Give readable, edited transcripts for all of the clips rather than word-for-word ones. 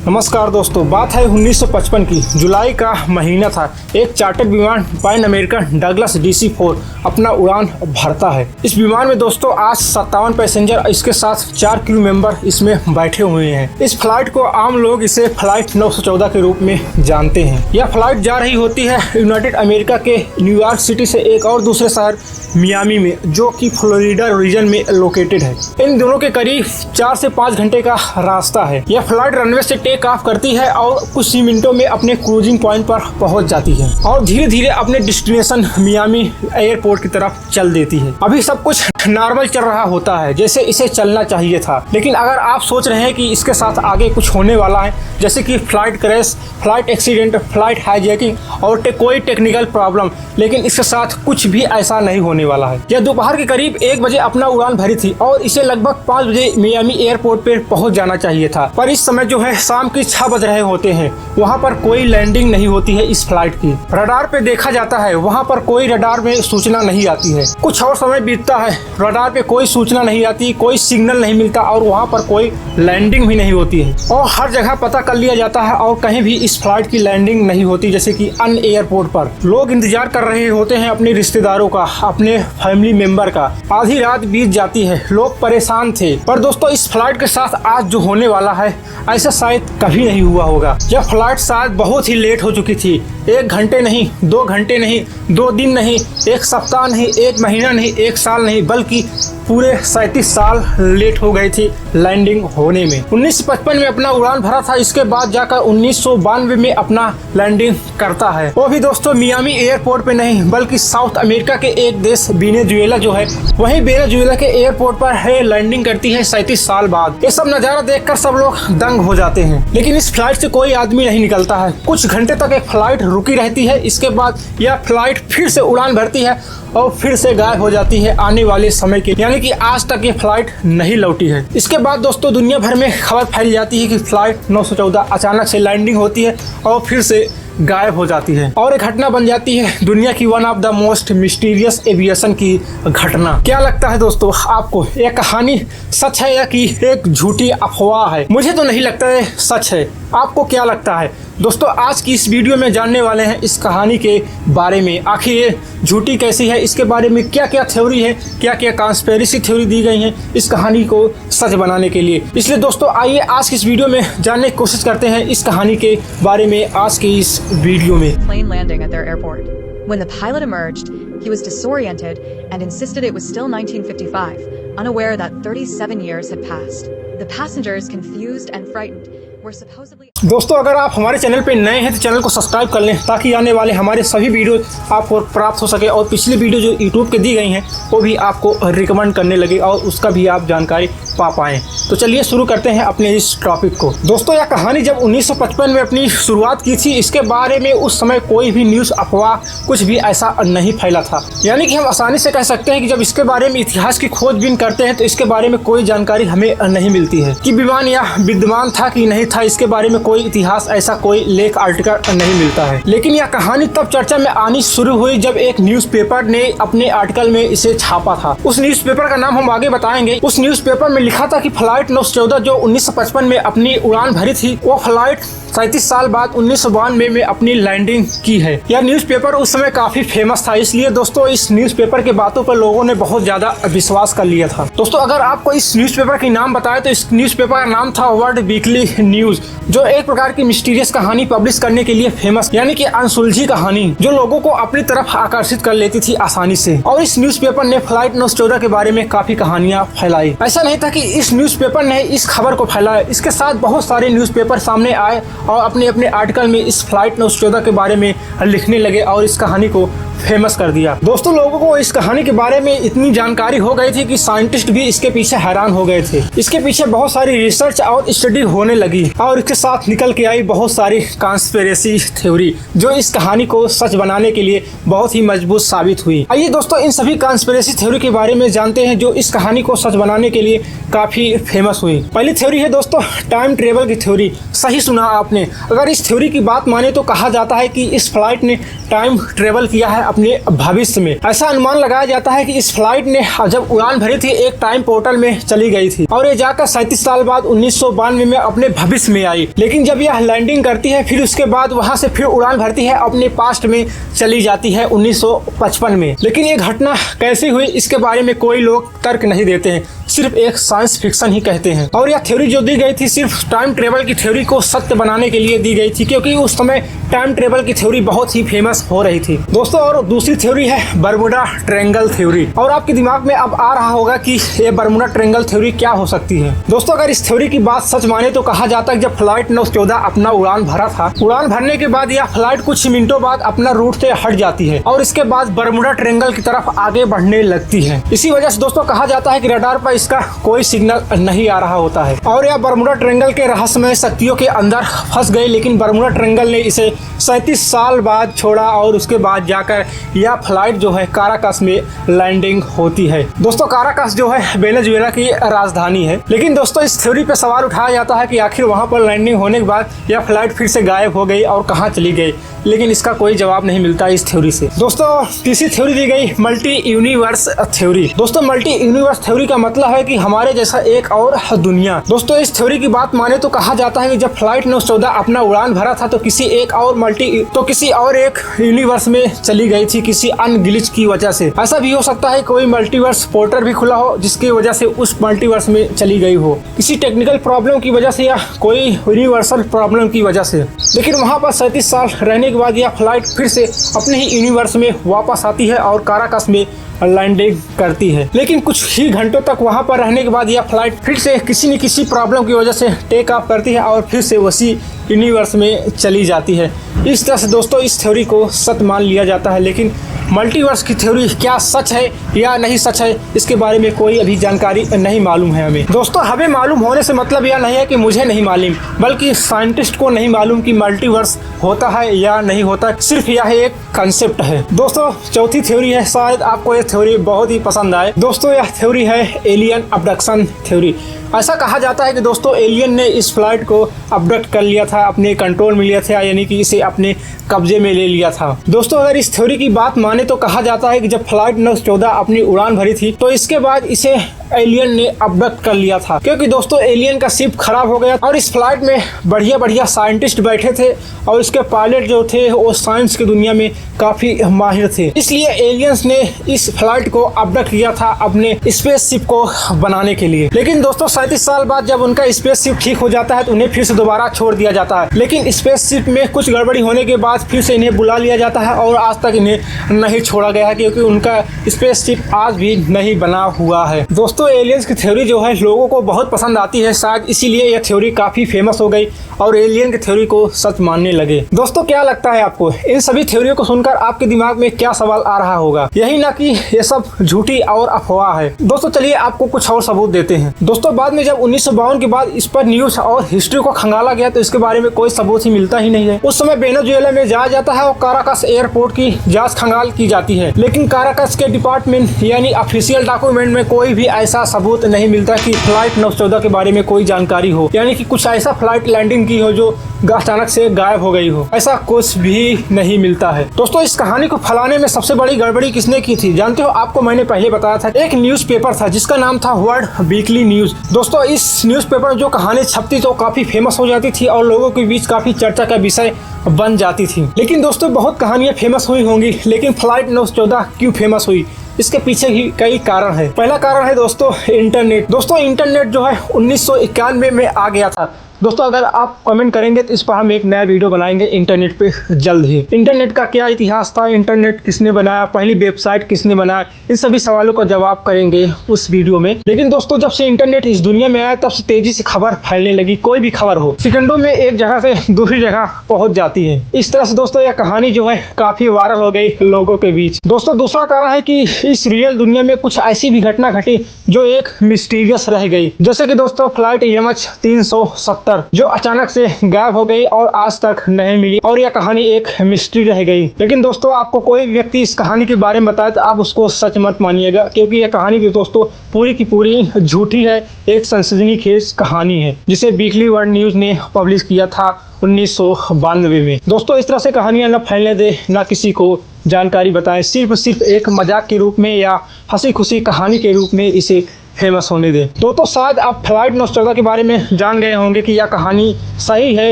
नमस्कार दोस्तों, बात है 1955 की। जुलाई का महीना था। एक चार्टर्ड विमान पैन अमेरिकन डगलस DC-4 अपना उड़ान भरता है। इस विमान में दोस्तों आज 57 पैसेंजर, इसके साथ 4 क्रू मेंबर इसमें बैठे हुए हैं। इस फ्लाइट को आम लोग इसे फ्लाइट 914 के रूप में जानते हैं। यह फ्लाइट जा रही होती है यूनाइटेड अमेरिका के न्यूयॉर्क सिटी से एक और दूसरे शहर मियामी में, जो कि फ्लोरिडा रीजन में लोकेटेड है। इन दोनों के करीब 4 से 5 घंटे का रास्ता है। यह फ्लाइट रनवे से टेक ऑफ करती है और कुछ ही मिनटों में अपने क्रूजिंग पॉइंट पर पहुंच जाती है और धीरे धीरे अपने डेस्टिनेशन मियामी एयरपोर्ट की तरफ चल देती है। अभी सब कुछ नॉर्मल चल रहा होता है जैसे इसे चलना चाहिए था, लेकिन अगर आप सोच रहे हैं कि इसके साथ आगे कुछ होने वाला है, जैसे कि flight crash, flight accident, flight hijacking और कोई टेक्निकल प्रॉब्लम, लेकिन इसके साथ कुछ भी ऐसा नहीं होने वाला है। यह दोपहर के करीब 1 बजे अपना उड़ान भरी थी और इसे लगभग 5 बजे मियामी एयरपोर्ट पे पहुंच जाना चाहिए था, पर इस समय जो है शाम के 6 बज रहे होते हैं। वहाँ पर कोई लैंडिंग नहीं होती है इस फ्लाइट की। रडार पे देखा जाता है, वहाँ पर कोई रडार में सूचना नहीं आती है। कुछ और समय बीतता है, रडार पे कोई सूचना नहीं आती, कोई सिग्नल नहीं मिलता और वहाँ पर कोई लैंडिंग भी नहीं होती है। और हर जगह पता कर लिया जाता है और कहीं भी इस फ्लाइट की लैंडिंग नहीं होती। जैसे कि अन्य एयरपोर्ट पर लोग इंतजार कर रहे होते हैं अपने रिश्तेदारों का, अपने फैमिली मेंबर का। आधी रात बीत जाती है, लोग परेशान थे। पर दोस्तों इस फ्लाइट के साथ आज जो होने वाला है ऐसा शायद कभी नहीं हुआ होगा। यह फ्लाइट शायद बहुत ही लेट हो चुकी थी। 1 घंटे नहीं, 2 घंटे नहीं, 2 दिन नहीं, 1 सप्ताह नहीं, 1 महीना नहीं, 1 साल नहीं, बल्कि पूरे 37 साल लेट हो गई थी लैंडिंग होने में। 1955 में अपना उड़ान भरा था, इसके बाद जाकर 1992 में अपना लैंडिंग करता है। वो भी दोस्तों मियामी एयरपोर्ट पे नहीं, बल्कि साउथ अमेरिका के एक देश वेनेजुएला जो है, वही वेनेजुएला के एयरपोर्ट पर है लैंडिंग करती है 37 साल बाद। ये सब नजारा देखकर सब लोग दंग हो जाते हैं, लेकिन इस फ्लाइट से कोई आदमी नहीं निकलता है। कुछ घंटे तक एक फ्लाइट रुकी रहती है, इसके बाद यह फ्लाइट फिर से उड़ान भरती है और फिर से गायब हो जाती है आने वाले समय के, यानी कि आज तक ये फ्लाइट नहीं लौटी है। इसके बाद दोस्तों दुनिया भर में खबर फैल जाती है कि फ्लाइट 914 अचानक से लैंडिंग होती है और फिर से गायब हो जाती है और एक घटना बन जाती है दुनिया की one of the most mysterious aviation की घटना। क्या लगता है दोस्तों आपको, यह कहानी सच है या कि एक झूठी अफवाह है? मुझे तो नहीं लगता है सच है। आपको क्या लगता है दोस्तों? आज की इस वीडियो में जानने वाले हैं इस कहानी के बारे में। आखिर ये झूठी कैसी है, इसके बारे में क्या क्या थ्योरी है, क्या क्या कॉन्स्पिरेसी थ्योरी दी गई है इस कहानी को सच बनाने के लिए। इसलिए दोस्तों आइए आज की इस वीडियो में जानने की कोशिश करते हैं इस कहानी के बारे में आज की इस वीडियो में। Plane landing at their airport. When the pilot emerged, he was disoriented and insisted it was still 1955, unaware that 37 years had passed. The passengers, confused and frightened, were supposedly... दोस्तों अगर आप हमारे चैनल पे नए हैं तो channel को subscribe कर लें ताकि आने वाले हमारे सभी वीडियो आपको प्राप्त हो सके और पिछली वीडियो जो यूट्यूब के दी गई हैं वो भी आपको रिकमेंड करने लगे और उसका भी आप जानकारी पा पाएँ। तो चलिए शुरू करते हैं अपने इस टॉपिक को। दोस्तों यह कहानी जब 1955 में अपनी शुरुआत की थी, इसके बारे में उस समय कोई भी न्यूज़ अफवाह कुछ भी ऐसा नहीं फैला था। यानी कि हम आसानी से कह सकते हैं कि जब इसके बारे में इतिहास की खोजबीन करते हैं तो इसके बारे में कोई जानकारी हमें नहीं मिलती है कि विमान या विद्यमान था कि नहीं था। इसके बारे में कोई इतिहास ऐसा कोई लेख आर्टिकल नहीं मिलता है। लेकिन यह कहानी तब चर्चा में आनी शुरू हुई जब एक न्यूज़पेपर ने अपने आर्टिकल में इसे छापा था। उस न्यूज़पेपर का नाम हम आगे बताएंगे। उस न्यूज़पेपर में लिखा था कि फ्लाइट 914 जो 1955 में अपनी उड़ान भरी थी, वो फ्लाइट 37 साल बाद 1992 में अपनी लैंडिंग की है। यह न्यूज़पेपर उस समय काफी फेमस था, इसलिए दोस्तों इस न्यूज़पेपर के बातों पर लोगों ने बहुत ज्यादा विश्वास कर लिया था। दोस्तों अगर आपको इस न्यूज़पेपर के नाम बताए तो इस न्यूज़पेपर का नाम था वर्ल्ड वीकली न्यूज, जो एक प्रकार की मिस्टीरियस कहानी पब्लिश करने के लिए फेमस, यानी कि अनसुलझी कहानी जो लोगों को अपनी तरफ आकर्षित कर लेती थी आसानी से। और इस न्यूज़पेपर ने फ्लाइट 914 के बारे में काफी कहानियां फैलाई। ऐसा नहीं था कि इस न्यूज़पेपर ने इस खबर को फैलाया, इसके साथ बहुत सारे न्यूज़पेपर सामने आए और अपने अपने आर्टिकल में इस फ्लाइट 914 के बारे में लिखने लगे और इस कहानी को फेमस कर दिया। दोस्तों लोगों को इस कहानी के बारे में इतनी जानकारी हो गई थी कि साइंटिस्ट भी इसके पीछे हैरान हो गए थे। इसके पीछे बहुत सारी रिसर्च और स्टडी होने लगी और इसके साथ निकल के आई बहुत सारी कॉन्स्पिरेसी थ्योरी जो इस कहानी को सच बनाने के लिए बहुत ही मजबूत साबित हुई। आइए दोस्तों इन सभी कॉन्स्पिरेसी थ्योरी के बारे में जानते हैं जो इस कहानी को सच बनाने के लिए काफी फेमस हुई। पहली थ्योरी है दोस्तों टाइम ट्रेवल की थ्योरी। सही सुना आपने। अगर इस थ्योरी की बात माने तो कहा जाता है कि इस फ्लाइट ने टाइम ट्रेवल किया है अपने भविष्य में। ऐसा अनुमान लगाया जाता है कि इस फ्लाइट ने जब उड़ान भरी थी एक टाइम पोर्टल में चली गई थी और ये जाकर 37 साल बाद 1992 में अपने भविष्य में आई। लेकिन जब यह लैंडिंग करती है फिर उसके बाद वहां से फिर उड़ान भरती है अपने पास्ट में चली जाती है 1955 में। लेकिन ये घटना कैसे हुई इसके बारे में कोई लोग तर्क नहीं देते हैं, सिर्फ एक साइंस फिक्शन ही कहते हैं। और यह थ्योरी जो दी गई थी सिर्फ टाइम ट्रेवल की थ्योरी को सत्य बनाने के लिए दी गई थी, क्योंकि उस समय टाइम ट्रेवल की थ्योरी बहुत ही फेमस हो रही थी दोस्तों। और दूसरी थ्योरी है बरमुडा ट्रायंगल थ्योरी। और आपके दिमाग में अब आ रहा होगा कि ये बरमुडा ट्रायंगल थ्योरी क्या हो सकती है। दोस्तों अगर इस थ्योरी की बात सच माने तो कहा जाता है जब फ्लाइट 914 अपना उड़ान भरा था, उड़ान भरने के बाद यह फ्लाइट कुछ मिनटों बाद अपना रूट से हट जाती है और इसके बाद बरमुडा ट्रायंगल की तरफ आगे बढ़ने लगती है। इसी वजह से दोस्तों कहा जाता है कि रडार पर इसका कोई सिग्नल नहीं आ रहा होता है और यह बरमुडा ट्रायंगल के रहस्यमय शक्तियों के अंदर फंस गई। लेकिन बरमुडा ट्रायंगल ने इसे 37 साल बाद छोड़ा और उसके बाद जाकर यह फ्लाइट जो है काराकस में लैंडिंग होती है। दोस्तों काराकस जो है वेनेजुएला की राजधानी है। लेकिन दोस्तों इस थ्योरी पे सवाल उठाया जाता है कि आखिर वहां पर लैंडिंग होने के बाद यह फ्लाइट फिर से गायब हो गई और कहां चली गई, लेकिन इसका कोई जवाब नहीं मिलता इस थ्योरी से। दोस्तों तीसरी थ्योरी दी गई मल्टी यूनिवर्स थ्योरी। दोस्तों मल्टी यूनिवर्स थ्योरी का मतलब है कि हमारे जैसा एक और दुनिया। दोस्तों इस थ्योरी की बात माने तो कहा जाता है कि जब फ्लाइट 914 अपना उड़ान भरा था तो किसी और एक यूनिवर्स में चली गई थी किसी अन्य ग्लिच की वजह से। ऐसा भी हो सकता है कोई मल्टीवर्स पोर्टल भी खुला हो जिसकी वजह से उस मल्टीवर्स में चली गई हो, किसी टेक्निकल प्रॉब्लम की वजह से या कोई यूनिवर्सल प्रॉब्लम की वजह से। लेकिन वहां पर 37 साल रहने के बाद यह फ्लाइट फिर से अपने ही यूनिवर्स में वापस आती है और काराकस में लैंडिंग करती है। लेकिन कुछ ही घंटों तक वहां पर रहने के बाद यह फ्लाइट फिर से किसी न किसी प्रॉब्लम की वजह से टेक ऑफ करती है और फिर से उसी यूनिवर्स में चली जाती है। इस तरह से दोस्तों इस थ्योरी को सत्य मान लिया जाता है। लेकिन मल्टीवर्स की थ्योरी क्या सच है या नहीं सच है इसके बारे में कोई अभी जानकारी नहीं मालूम है हमें। दोस्तों हमें मालूम होने से मतलब यह नहीं है कि मुझे नहीं मालूम, बल्कि साइंटिस्ट को नहीं मालूम कि मल्टीवर्स होता है या नहीं होता, सिर्फ यह एक कंसेप्ट है। दोस्तों चौथी थ्योरी है, शायद आपको यह थ्योरी बहुत ही पसंद आए। दोस्तों यह थ्योरी है एलियन अबडक्शन थ्योरी। ऐसा कहा जाता है कि दोस्तों एलियन ने इस फ्लाइट को अबडक्ट कर लिया था, अपने कंट्रोल में लिया था, यानी कि इसे अपने कब्जे में ले लिया था। दोस्तों अगर इस थ्योरी की बात माने तो कहा जाता है कि जब फ्लाइट 914 अपनी उड़ान भरी थी तो इसके बाद इसे एलियन ने अबडक्ट कर लिया था, क्योंकि दोस्तों एलियन का शिप खराब हो गया और इस फ्लाइट में बढ़िया साइंटिस्ट बैठे थे और इसके पायलट जो थे वो साइंस की दुनिया में काफी माहिर थे। इसलिए एलियंस ने इस फ्लाइट को अबडक्ट किया था अपने स्पेस शिप को बनाने के लिए। लेकिन दोस्तों 37 साल बाद जब उनका स्पेस शिप ठीक हो जाता है तो उन्हें फिर से दोबारा छोड़ दिया जाता है। लेकिन स्पेस शिप में कुछ गड़बड़ी होने के बाद फिर से इन्हें बुला लिया जाता है और आज तक इन्हें नहीं छोड़ा गया है, क्योंकि उनका स्पेस शिप आज भी नहीं बना हुआ है। दोस्तों एलियंस की थ्योरी जो है लोगों को बहुत पसंद आती है, शायद इसीलिए यह थ्योरी काफी फेमस हो गई और एलियन की थ्योरी को सच मानने लगे। दोस्तों क्या लगता है आपको इन सभी थ्योरियों को सुनकर आपके दिमाग में क्या सवाल आ रहा होगा? यही ना कि ये सब झूठी और अफवाह है। दोस्तों चलिए आपको कुछ और सबूत देते हैं। दोस्तों बाद में जब 1952 के बाद इस पर न्यूज और हिस्ट्री को खंगाला गया तो इसके बारे में कोई सबूत ही मिलता ही नहीं है। उस समय वेनेजुएला में जाया जाता है और काराकस एयरपोर्ट की जांच खंगाल की जाती है, लेकिन काराकस के डिपार्टमेंट यानी ऑफिशियल डॉक्यूमेंट में कोई भी ऐसा सबूत नहीं मिलता कि फ्लाइट 914 के बारे में कोई जानकारी हो, यानी कि कुछ ऐसा फ्लाइट लैंडिंग की हो जो अचानक से गायब हो गई हो, ऐसा कुछ भी नहीं मिलता है। दोस्तों इस कहानी को फैलाने में सबसे बड़ी गड़बड़ी किसने की थी जानते हो? आपको मैंने पहले बताया था, एक न्यूज़पेपर था जिसका नाम था वर्ल्ड वीकली न्यूज। दोस्तों इस न्यूज़पेपर में जो कहानी छपती तो काफी फेमस हो जाती थी और लोगों के बीच काफी चर्चा का विषय बन जाती थी। लेकिन दोस्तों बहुत कहानियां फेमस हुई होंगी, लेकिन फ्लाइट 914 क्यों फेमस हुई इसके पीछे ही कई कारण है। पहला कारण है दोस्तों इंटरनेट। दोस्तों इंटरनेट जो है 1991 में आ गया था। दोस्तों अगर आप कमेंट करेंगे तो इस पर हम एक नया वीडियो बनाएंगे इंटरनेट पे जल्द ही। इंटरनेट का क्या इतिहास था, इंटरनेट किसने बनाया, पहली वेबसाइट किसने बनाया, इन सभी सवालों का जवाब करेंगे उस वीडियो में। लेकिन दोस्तों जब से इंटरनेट इस दुनिया में आया तब से तेजी से खबर फैलने लगी। कोई भी खबर हो सेकंडों में एक जगह से दूसरी जगह पहुंच जाती है। इस तरह से दोस्तों यह कहानी जो है काफी वायरल हो गई लोगों के बीच। दोस्तों दूसरा कारण है कि इस रियल दुनिया में कुछ ऐसी भी घटना घटी जो एक मिस्टीरियस रह गई, जैसे कि दोस्तों फ्लाइट MH370 जो अचानक से गायब हो गई और आज तक नहीं मिली और यह कहानी एक मिस्ट्री रह गई। लेकिन दोस्तों आपको कोई व्यक्ति इस कहानी के बारे में बताए तो आप उसको सच मत मानिएगा, क्योंकि यह कहानी भी दोस्तों पूरी की पूरी झूठी है, एक सनसनीखेज कहानी है जिसे वीकली वर्ल्ड न्यूज ने पब्लिश किया था 1992 में। दोस्तों इस तरह से कहानियां न फैलने दे, ना किसी को जानकारी बताएं, सिर्फ एक मजाक के रूप में या हंसी खुशी कहानी के रूप में इसे फेमस होने दें। तो शायद आप फ्लाइट नोस्ट्राडा के बारे में जान गए होंगे कि यह कहानी सही है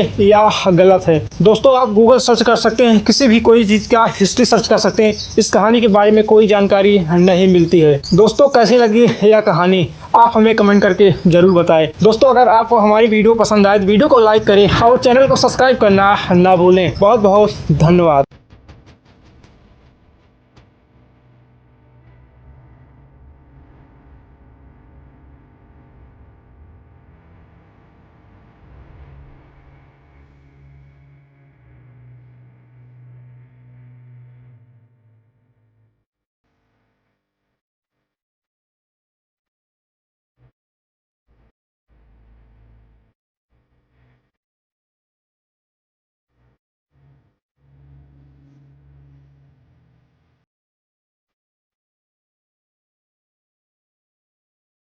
या गलत है। दोस्तों आप गूगल सर्च कर सकते हैं, किसी भी कोई चीज़ का हिस्ट्री सर्च कर सकते हैं, इस कहानी के बारे में कोई जानकारी नहीं मिलती है। दोस्तों कैसी लगी यह कहानी आप हमें कमेंट करके ज़रूर बताएं। दोस्तों अगर आपको हमारी वीडियो पसंद आए तो वीडियो को लाइक करें और चैनल को सब्सक्राइब करना ना भूलें। बहुत बहुत धन्यवाद।